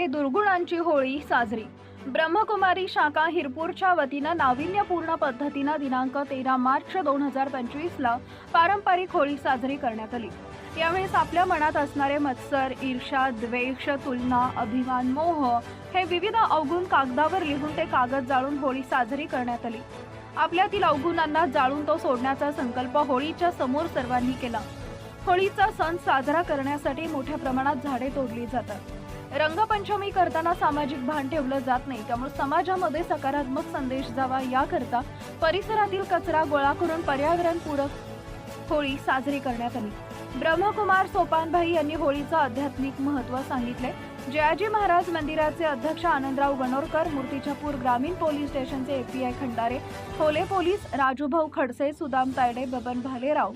गावामध्ये दुर्गुणांची होळी साजरी। ब्रह्मकुमारी शाखा हिरपूरच्या वतीनं नाविन्यपूर्ण पद्धतीनं दिनांक 13 मार्च 2025 ला पारंपरिक होळी साजरी करण्यात आली। यावेळेस आपल्या मनात असणारे मत्सर, ईर्ष्या, द्वेष, तुलना, अभिमान, मोह हे विविध अवगुण कागदावर लिहून ते कागद जाळून होळी साजरी करण्यात आली। आपल्यातील अवगुणांना जाळून तो सोडण्याचा संकल्प होळीच्या समोर सर्वांनी केला। होळीचा सण साजरा करण्यासाठी मोठ्या प्रमाणात झाडे तोडली जातात। रंगपंचमी करताना सामाजिक भान ठेवलं जात नाही, त्यामुळे समाजामध्ये सकारात्मक संदेश जावा याकरता परिसरातील कचरा गोळा करून पर्यावरणपूरक होळी साजरी करण्यात आली। ब्रह्मकुमार सोपानभाई यांनी होळीचं आध्यात्मिक महत्त्व सांगितले। जयाजी महाराज मंदिराचे अध्यक्ष आनंदराव गणोरकर, मूर्तिजापूर ग्रामीण पोलीस स्टेशनचे एपीआय खंडारे, खोले पोलीस राजूभाऊ खडसे, सुदाम तायडे, बबन भालेराव,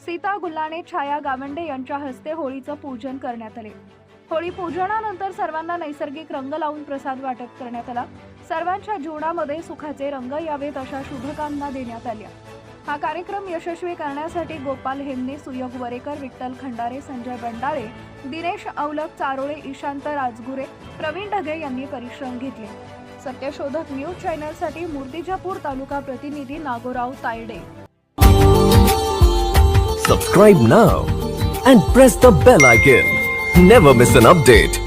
सीता गुल्लाणे, छाया गावंडे यांच्या हस्ते होळीचं पूजन करण्यात आले। होळी पूजनानंतर सर्वांना नैसर्गिक रंग लावून प्रसाद वाटप करण्यात आला। सर्वांच्या जीवनामध्ये सुखाचे रंग यावेत अशा शुभकामना देण्यात आल्या। हा कार्यक्रम यशस्वी करण्यासाठी गोपाल हेमने, सुयोग वरेकर, विठ्ठल खंडारे, संजय बंडाळे, दिनेश औलक, चारोळे, ईशांत राजगुरे, प्रवीण ढगे यांनी परिश्रम घेतले। सत्यशोधक न्यूज चॅनलसाठी मूर्तिजापूर तालुका प्रतिनिधी Nagorao Tayde. Subscribe now and press the bell icon. Never miss an update.